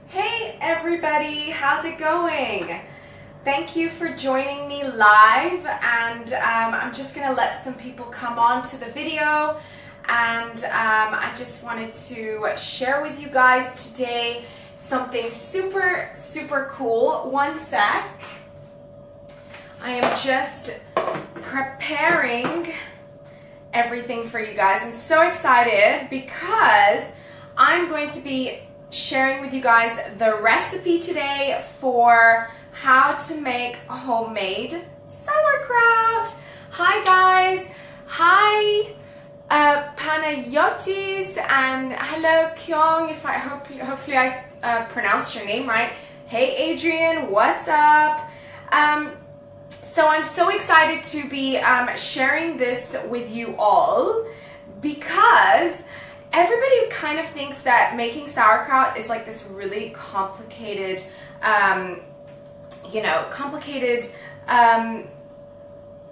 Hey everybody, how's it going? Thank you for joining me live, and I'm just gonna let some people come on to the video, and I just wanted to share with you guys today something super cool. One sec. I am just preparing everything for you guys. I'm so excited because I'm going to be sharing with you guys the recipe today for how to make homemade sauerkraut. Hi guys, hi Panayotis, and hello Kyung, if I hopefully I pronounced your name right. Hey Adrian, what's up? So I'm so excited to be sharing this with you all because everybody kind of thinks that making sauerkraut is like this really complicated,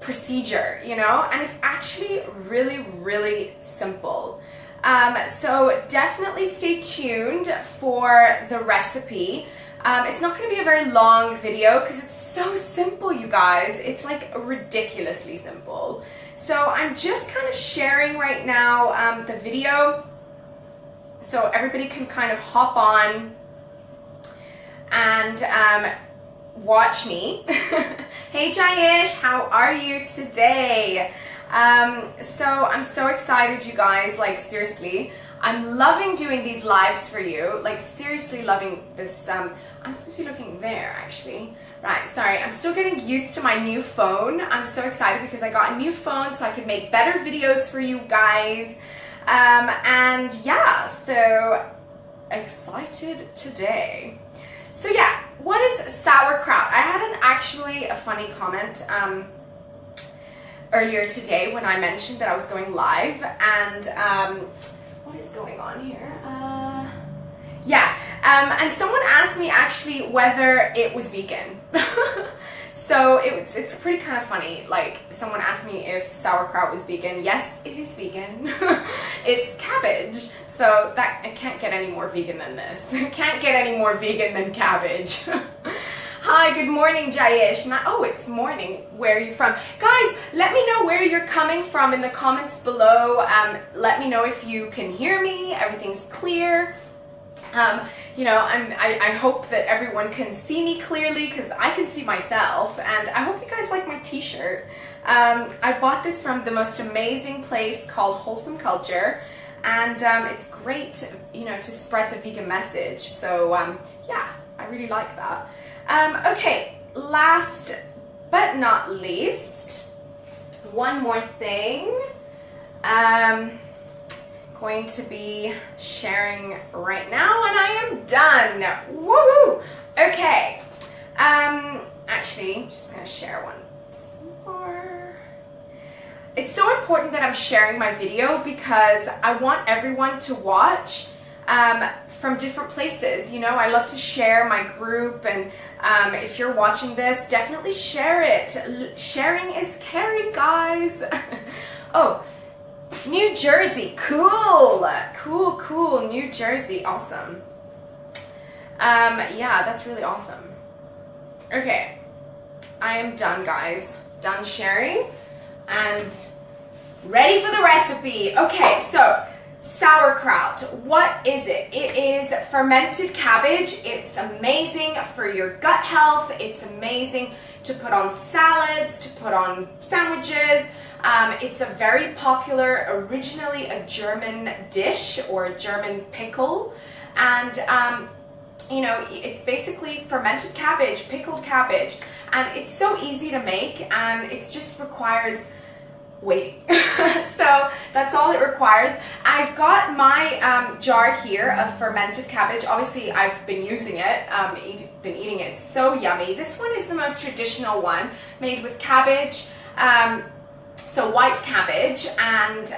procedure, and it's actually really simple. So definitely stay tuned for the recipe. It's not going to be a very long video because it's so simple, you guys. It's like ridiculously simple. So I'm just kind of sharing right now the video so everybody can kind of hop on and watch me. Hey Jayesh, how are you today? So I'm so excited, you guys, like seriously. I'm loving doing these lives for you, like seriously loving this. I'm supposed to be looking there actually. Right, sorry, I'm still getting used to my new phone. I'm so excited because I got a new phone so I could make better videos for you guys. And yeah, so excited today. So yeah, what is sauerkraut? I had actually a funny comment earlier today when I mentioned that I was going live, and what is going on here? And someone asked me actually whether it was vegan. So it's pretty kind of funny. Like, someone asked me if sauerkraut was vegan. Yes, it is vegan. It's cabbage. So that, it can't get any more vegan than this. It can't get any more vegan than cabbage. Hi, good morning, Jayesh. Oh, it's morning. Where are you from? Guys, let me know where you're coming from in the comments below. Let me know if you can hear me, everything's clear. I hope that everyone can see me clearly because I can see myself, and I hope you guys like my t-shirt. I bought this from the most amazing place called Wholesome Culture, and it's great, to spread the vegan message. So yeah, I really like that. Okay, last but not least, one more thing. Going to be sharing right now, and I am done. Woohoo! Okay. Actually, I'm just gonna share once more. It's so important that I'm sharing my video because I want everyone to watch from different places. I love to share my group, and if you're watching this, definitely share it. Sharing is caring, guys. Oh, New Jersey, cool, New Jersey, awesome. Yeah, that's really awesome. Okay, I am done, guys. Done sharing and ready for the recipe. Okay, so sauerkraut, what is it? It is fermented cabbage. It's amazing for your gut health. It's amazing to put on salads, to put on sandwiches. It's a very popular, originally a German dish or a German pickle, and it's basically fermented cabbage, pickled cabbage, and it's so easy to make, and it just requires waiting. So that's all it requires. I've got my jar here of fermented cabbage. Obviously I've been using it, been eating it. It's so yummy. This one is the most traditional one, made with cabbage, so white cabbage and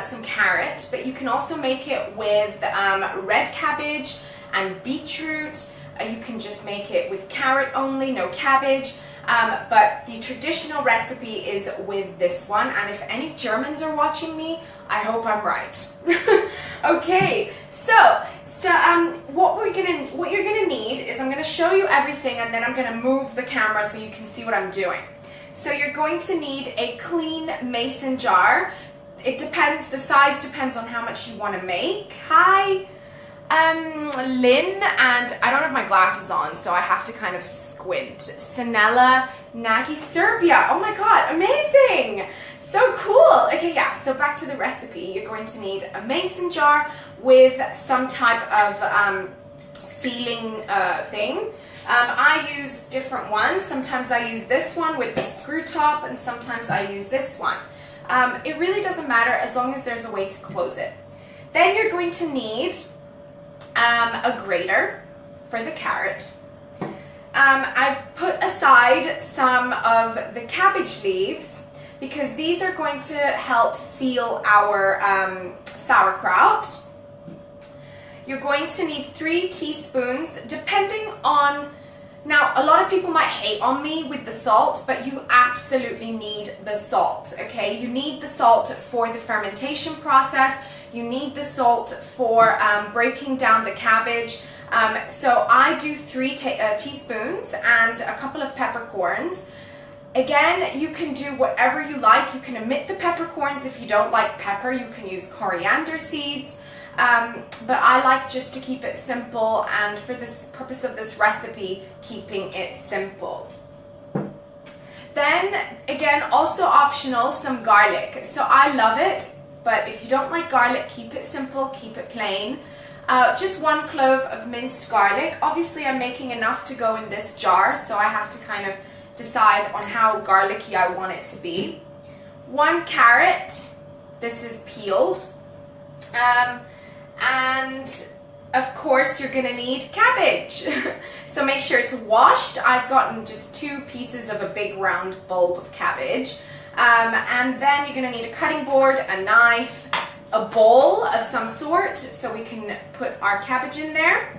some carrot, but you can also make it with red cabbage and beetroot. You can just make it with carrot only, no cabbage. But the traditional recipe is with this one, and if any Germans are watching me, I hope I'm right. Okay, so what you're gonna need is, I'm gonna show you everything and then I'm gonna move the camera so you can see what I'm doing. So you're going to need a clean mason jar. It depends, the size depends on how much you want to make. Hi, Lynn, and I don't have my glasses on, so I have to kind of squint. Sanella Nagy, Serbia. Oh my God, amazing. So cool. Okay, yeah, so back to the recipe. You're going to need a mason jar with some type of sealing thing. I use different ones. Sometimes I use this one with the screw top, and sometimes I use this one. It really doesn't matter as long as there's a way to close it. Then you're going to need a grater for the carrot. I've put aside some of the cabbage leaves because these are going to help seal our sauerkraut. You're going to need 3 teaspoons, depending on, now a lot of people might hate on me with the salt, but you absolutely need the salt, okay? You need the salt for the fermentation process. You need the salt for breaking down the cabbage. So I do 3 teaspoons and a couple of peppercorns. Again, you can do whatever you like. You can omit the peppercorns if you don't like pepper. You can use coriander seeds. But I like just to keep it simple, and for this purpose of this recipe, keeping it simple. Then, again, also optional, some garlic. So I love it, but if you don't like garlic, keep it simple, keep it plain. Just 1 clove of minced garlic. Obviously, I'm making enough to go in this jar, so I have to kind of decide on how garlicky I want it to be. 1 carrot. This is peeled. And of course you're gonna need cabbage. So make sure it's washed. I've gotten just 2 pieces of a big round bulb of cabbage. And then you're gonna need a cutting board, a knife, a bowl of some sort so we can put our cabbage in there.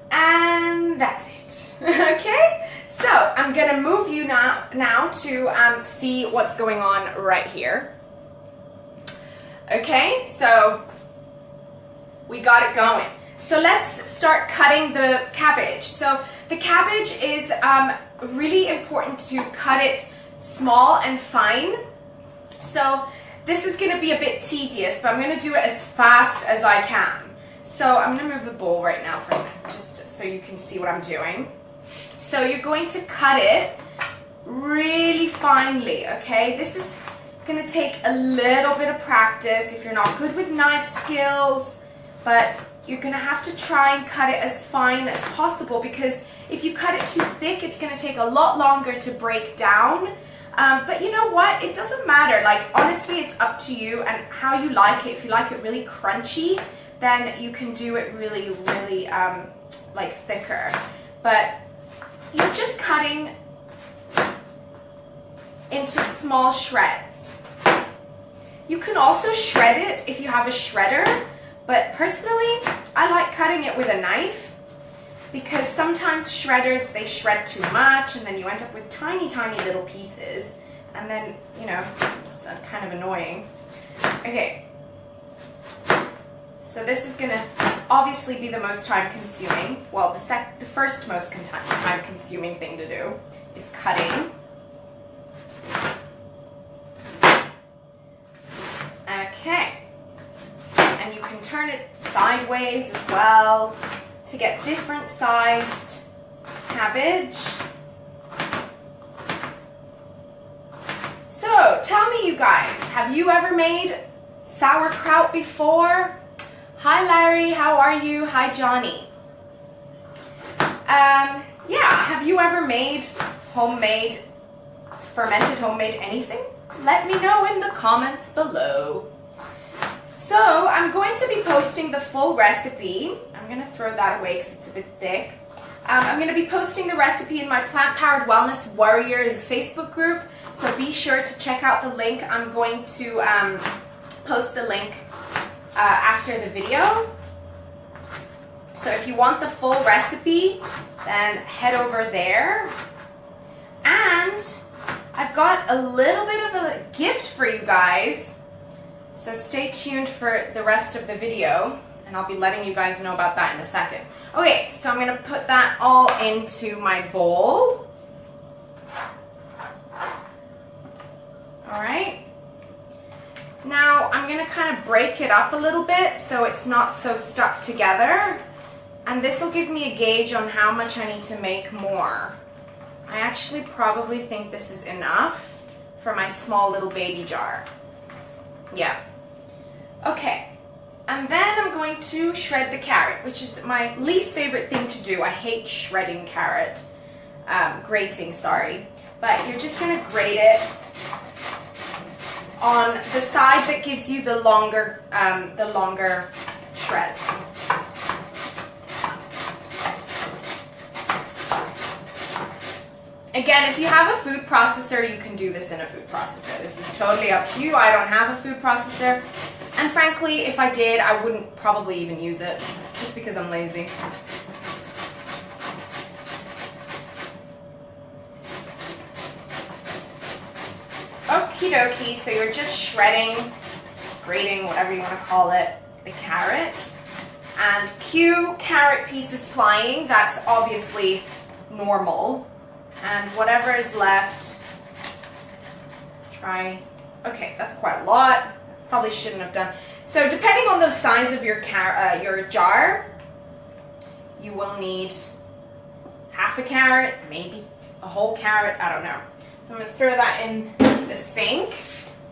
And that's it. Okay? So I'm gonna move you now to see what's going on right here. Okay, so we got it going. So let's start cutting the cabbage. So the cabbage is really important to cut it small and fine. So this is gonna be a bit tedious, but I'm gonna do it as fast as I can. So I'm gonna move the bowl right now for just so you can see what I'm doing. So you're going to cut it really finely, okay? This is gonna take a little bit of practice if you're not good with knife skills, but you're gonna have to try and cut it as fine as possible, because if you cut it too thick, it's gonna take a lot longer to break down. But you know what? It doesn't matter. Like, honestly, it's up to you and how you like it. If you like it really crunchy, then you can do it really, really like thicker. But you're just cutting into small shreds. You can also shred it if you have a shredder, but personally, I like cutting it with a knife, because sometimes shredders, they shred too much and then you end up with tiny, tiny little pieces, and then, you know, it's kind of annoying. Okay, so this is gonna obviously be the most time consuming. Well, the first most time consuming thing to do is cutting. Okay, and you can turn it sideways as well to get different sized cabbage. So tell me, you guys, have you ever made sauerkraut before? Hi Larry, how are you? Hi Johnny. Yeah, have you ever made fermented homemade anything? Let me know in the comments below. So I'm going to be posting the full recipe. I'm going to throw that away because it's a bit thick. I'm going to be posting the recipe in my Plant Powered Wellness Warriors Facebook group. So be sure to check out the link. I'm going to post the link after the video. So if you want the full recipe, then head over there. And I've got a little bit of a gift for you guys. So stay tuned for the rest of the video. And I'll be letting you guys know about that in a second. Okay, so I'm gonna put that all into my bowl. All right. Now I'm gonna kind of break it up a little bit so it's not so stuck together. And this will give me a gauge on how much I need to make more. I actually probably think this is enough for my small little baby jar. Yeah. Okay. And then I'm going to shred the carrot, which is my least favorite thing to do. I hate shredding carrot. Grating, sorry. But you're just going to grate it on the side that gives you the longer shreds. Again, if you have a food processor, you can do this in a food processor. This is totally up to you. I don't have a food processor. And frankly, if I did, I wouldn't probably even use it, just because I'm lazy. Okie dokie, so you're just shredding, grating, whatever you want to call it, the carrot. And cue carrot pieces flying, that's obviously normal. And whatever is left, okay, that's quite a lot. Probably shouldn't have done. So depending on the size of your jar, you will need half a carrot, maybe a whole carrot, I don't know. So I'm gonna throw that in the sink.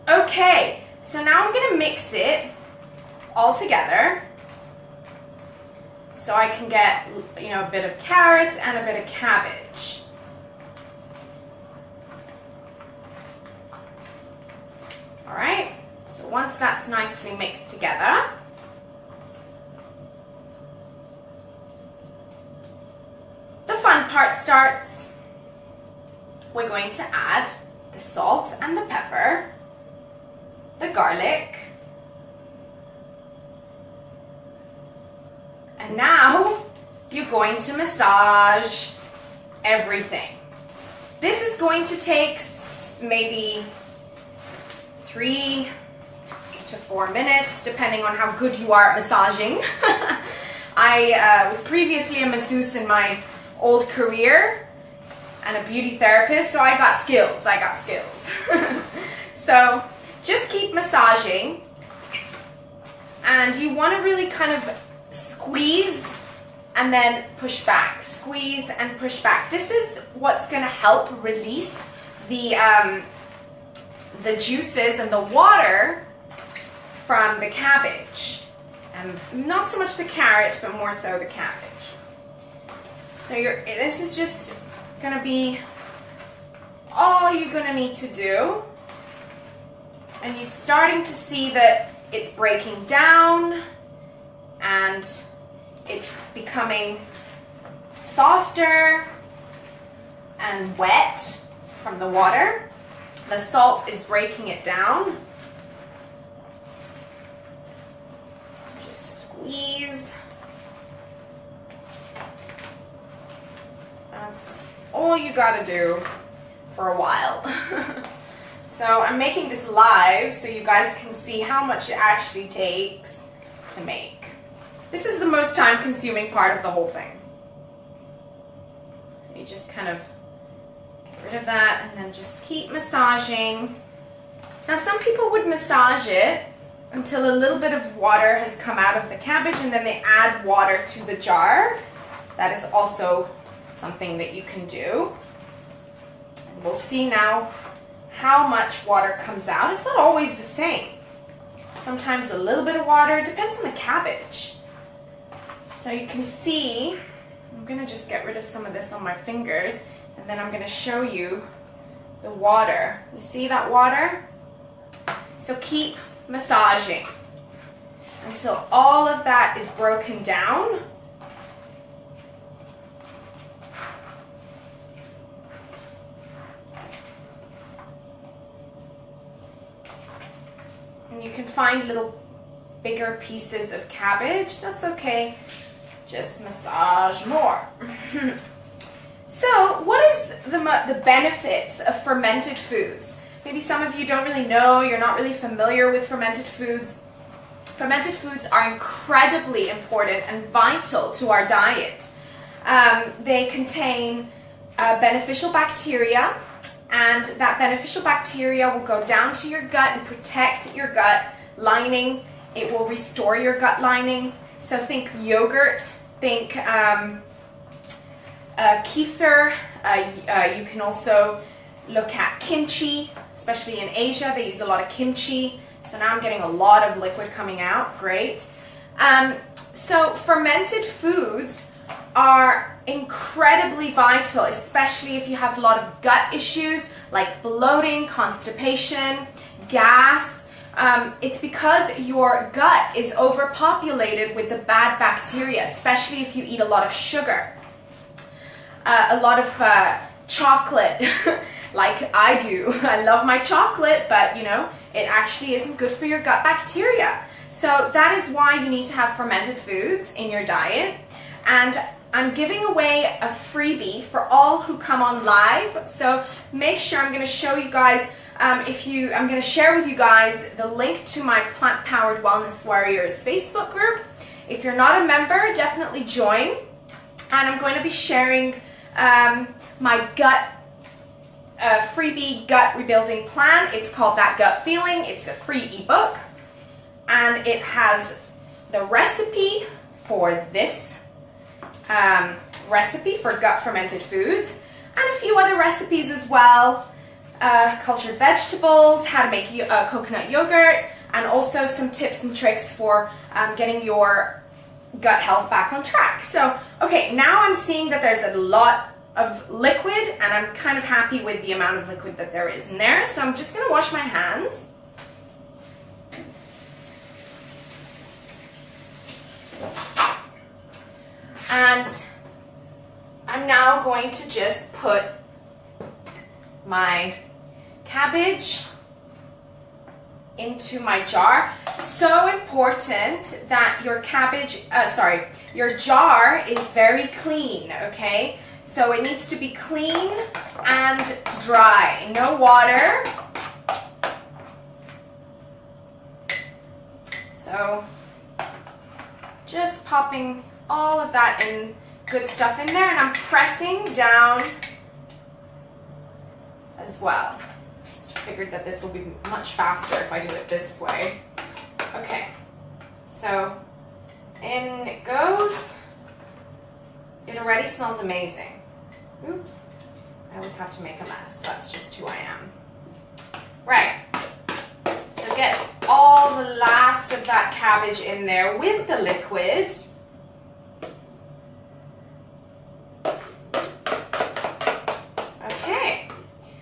Okay, so now I'm gonna mix it all together so I can get, a bit of carrot and a bit of cabbage. All right, so once that's nicely mixed together, the fun part starts. We're going to add the salt and the pepper, the garlic, and now you're going to massage everything. This is going to take maybe 3 to 4 minutes, depending on how good you are at massaging. I was previously a masseuse in my old career and a beauty therapist, so I got skills. So just keep massaging, and you want to really kind of squeeze and then push back, squeeze and push back. This is what's going to help release the juices and the water from the cabbage, and not so much the carrot, but more so the cabbage. So this is just gonna be all you're gonna need to do, and you're starting to see that it's breaking down and it's becoming softer and wet from the water. The salt is breaking it down. Just squeeze. That's all you gotta do for a while. So I'm making this live so you guys can see how much it actually takes to make. This is the most time-consuming part of the whole thing. So you just kind of rid of that and then just keep massaging. Now some people would massage it until a little bit of water has come out of the cabbage, and then they add water to the jar. That is also something that you can do. And we'll see now how much water comes out. It's not always the same. Sometimes a little bit of water, it depends on the cabbage. So you can see, I'm gonna just get rid of some of this on my fingers, and then I'm going to show you the water. You see that water? So keep massaging until all of that is broken down. And you can find little bigger pieces of cabbage. That's okay. Just massage more. So what is the benefits of fermented foods? Maybe some of you don't really know, you're not really familiar with fermented foods. fermented foods are incredibly important and vital to our diet. They contain beneficial bacteria, and that beneficial bacteria will go down to your gut and protect your gut lining. It will restore your gut lining. So think yogurt, think kefir. You can also look at kimchi, especially in Asia. They use a lot of kimchi. So now I'm getting a lot of liquid coming out. Great. So fermented foods are incredibly vital, especially if you have a lot of gut issues like bloating, constipation, gas. It's because your gut is overpopulated with the bad bacteria, especially if you eat a lot of sugar, a lot of chocolate, like I do. I love my chocolate, but you know, it actually isn't good for your gut bacteria. So that is why you need to have fermented foods in your diet. And I'm giving away a freebie for all who come on live. So make sure, I'm going to show you guys, I'm going to share with you guys the link to my Plant Powered Wellness Warriors Facebook group. If you're not a member, definitely join. And I'm going to be sharing my gut freebie gut rebuilding plan. It's called That Gut Feeling. It's a free ebook, and it has the recipe for this recipe for gut fermented foods, and a few other recipes as well. Cultured vegetables, how to make coconut yogurt, and also some tips and tricks for getting your gut health back on track. So, okay, now I'm seeing that there's a lot of liquid, and I'm kind of happy with the amount of liquid that there is in there. So I'm just going to wash my hands. And I'm now going to just put my cabbage into my jar. So important that your your jar is very clean, okay? So it needs to be clean and dry, no water. So just popping all of that in, good stuff in there, and I'm pressing down as well. Just figured that this will be much faster if I do it this way. Okay, so in it goes. It already smells amazing. Oops, I always have to make a mess. That's just who I am. Right, so get all the last of that cabbage in there with the liquid. Okay,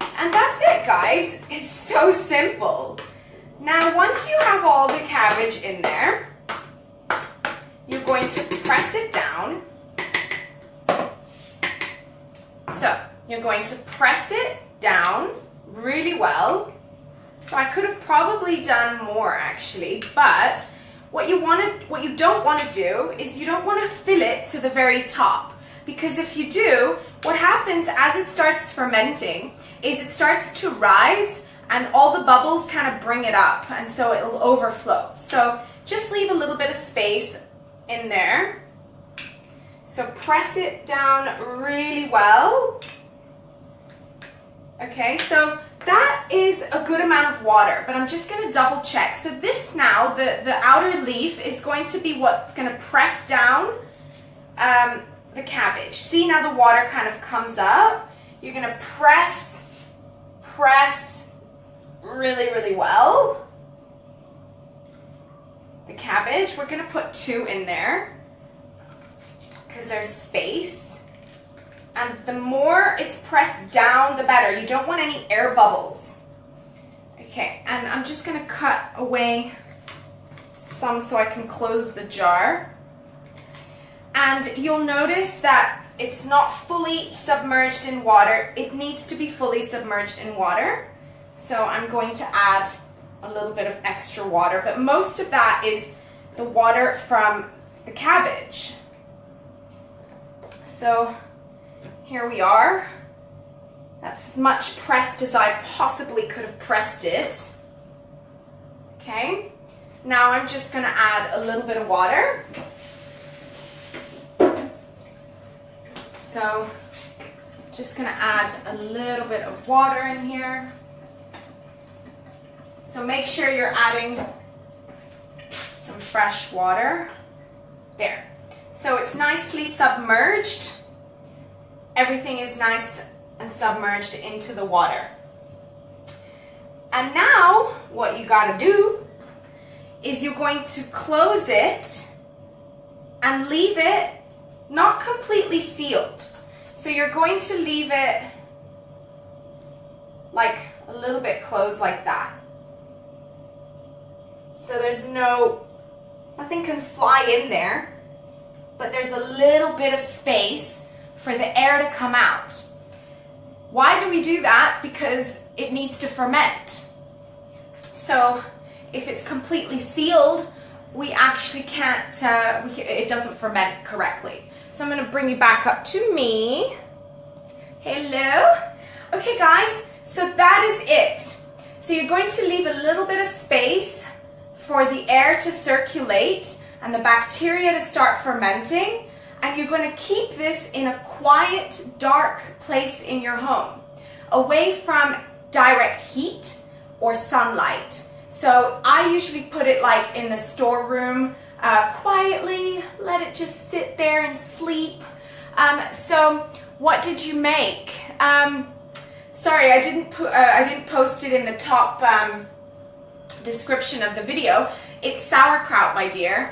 and that's it, guys. It's so simple. Now, once you have all the cabbage in there, you're going to press it down. So you're going to press it down really well. So I could have probably done more actually, but what you don't want to do is you don't want to fill it to the very top, because if you do, what happens as it starts fermenting is it starts to rise and all the bubbles kind of bring it up, and so it'll overflow. So just leave a little bit of space in there. So press it down really well. Okay, so that is a good amount of water, but I'm just going to double check. So this now, the outer leaf is going to be what's going to press down the cabbage. See, now the water kind of comes up. You're going to press really, really well. The cabbage, we're going to put 2 in there, because there's space, and the more it's pressed down, the better. You don't want any air bubbles. Okay, and I'm just going to cut away some so I can close the jar. And you'll notice that it's not fully submerged in water. It needs to be fully submerged in water. So I'm going to add a little bit of extra water, but most of that is the water from the cabbage. So here we are. That's as much pressed as I possibly could have pressed it. Okay, Now I'm just going to add a little bit of water. So just going to add a little bit of water in here. So make sure you're adding some fresh water. There. So it's nicely submerged. Everything is nice and submerged into the water. And now what you got to do is you're going to close it and leave it not completely sealed. So you're going to leave it like a little bit closed like that. So there's nothing can fly in there, but there's a little bit of space for the air to come out. Why do we do that? Because it needs to ferment. So if it's completely sealed, we actually can't, it doesn't ferment correctly. So I'm going to bring you back up to me. Hello. Okay guys, so that is it. So you're going to leave a little bit of space for the air to circulate and the bacteria to start fermenting, and you're going to keep this in a quiet, dark place in your home, away from direct heat or sunlight. So I usually put it like in the storeroom, quietly, let it just sit there and sleep. So what did you make? Sorry, I didn't post it in the top description of the video. It's sauerkraut, my dear.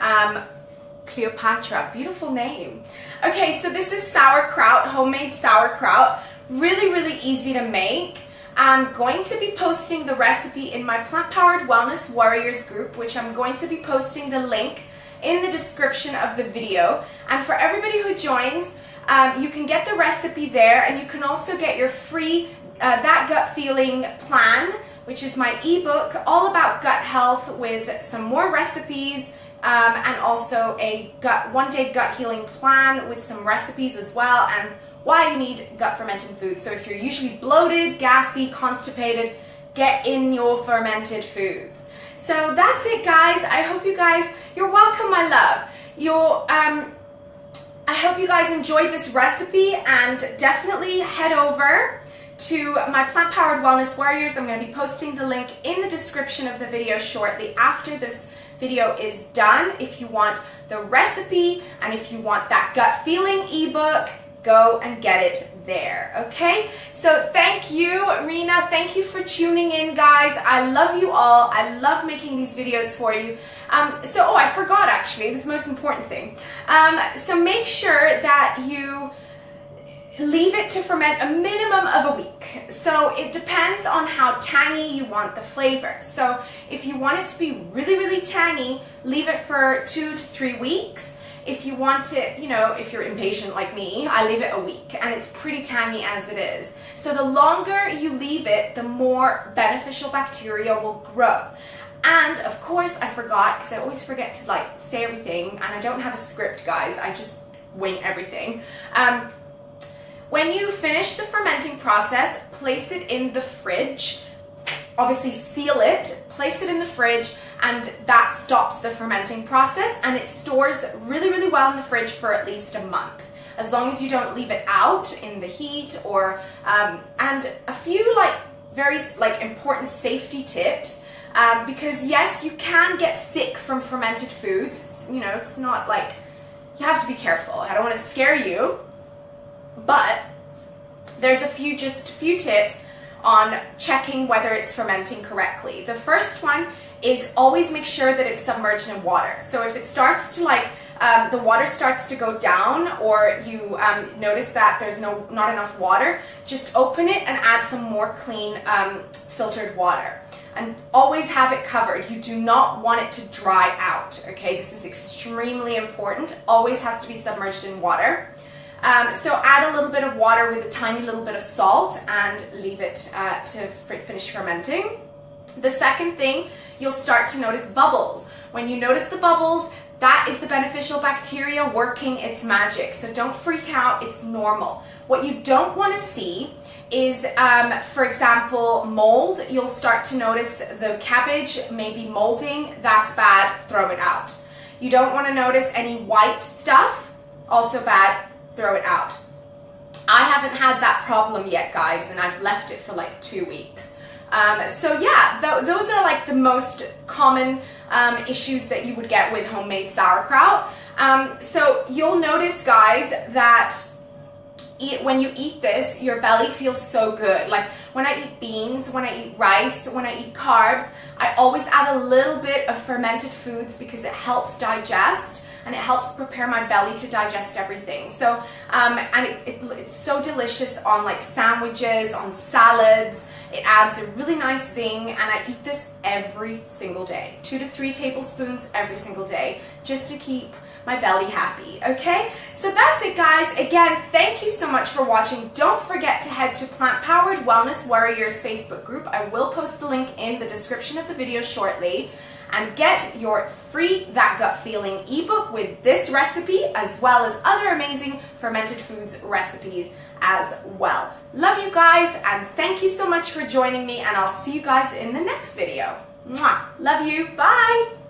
Cleopatra, beautiful name. Okay, so this is sauerkraut, homemade sauerkraut. Really, really easy to make. I'm going to be posting the recipe in my Plant-Powered Wellness Warriors group, which I'm going to be posting the link in the description of the video. And for everybody who joins, you can get the recipe there, and you can also get your free That Gut Feeling plan, which is my ebook all about gut health with some more recipes, and also a one-day gut healing plan with some recipes as well, and why you need gut fermenting foods. So if you're usually bloated, gassy, constipated, get in your fermented foods. So that's it, guys. I hope you guys, you're welcome, my love. I hope you guys enjoyed this recipe, and definitely head over to my Plant-Powered Wellness Warriors. I'm going to be posting the link in the description of the video shortly after this video is done. If you want the recipe and if you want that gut feeling ebook, go and get it there, okay? So thank you, Rena. Thank you for tuning in, guys. I love you all. I love making these videos for you. Oh, I forgot actually, this most important thing. So make sure that you leave it to ferment a minimum of a week. So it depends on how tangy you want the flavor. So if you want it to be really, really tangy, leave it for 2 to 3 weeks. If you want it, you know, if you're impatient like me, I leave it a week, and it's pretty tangy as it is. So the longer you leave it, the more beneficial bacteria will grow. And of course, I forgot, because I always forget to like say everything, and I don't have a script, guys. I just wing everything. When you finish the fermenting process, place it in the fridge. Obviously seal it, place it in the fridge, and that stops the fermenting process, and it stores really, really well in the fridge for at least a month, as long as you don't leave it out in the heat. Or and a few very important safety tips, because yes, you can get sick from fermented foods. You know, it's not like, you have to be careful. I don't want to scare you, but there's a few tips on checking whether it's fermenting correctly. The first one is always make sure that it's submerged in water. So if it starts to the water starts to go down, or you notice that there's not enough water, just open it and add some more clean filtered water. And always have it covered. You do not want it to dry out, okay? This is extremely important. Always has to be submerged in water. So add a little bit of water with a tiny little bit of salt and leave it to finish fermenting. The second thing, you'll start to notice bubbles. When you notice the bubbles, that is the beneficial bacteria working its magic. So don't freak out, it's normal. What you don't want to see is, for example, mold. You'll start to notice the cabbage may be molding. That's bad, throw it out. You don't want to notice any white stuff, also bad, throw it out. I haven't had that problem yet, guys, and I've left it for like 2 weeks. So yeah, those are like the most common issues that you would get with homemade sauerkraut. So you'll notice, guys, that when you eat this, your belly feels so good. Like when I eat beans, when I eat rice, when I eat carbs, I always add a little bit of fermented foods because it helps digest and it helps prepare my belly to digest everything. So, and it's so delicious on like sandwiches, on salads. It adds a really nice zing, and I eat this every single day. 2 to 3 tablespoons every single day, just to keep my belly happy, okay? So that's it, guys. Again, thank you so much for watching. Don't forget to head to Plant Powered Wellness Warriors Facebook group. I will post the link in the description of the video shortly. And get your free That Gut Feeling ebook with this recipe, as well as other amazing fermented foods recipes as well. Love you guys, and thank you so much for joining me, and I'll see you guys in the next video. Mwah! Love you. Bye!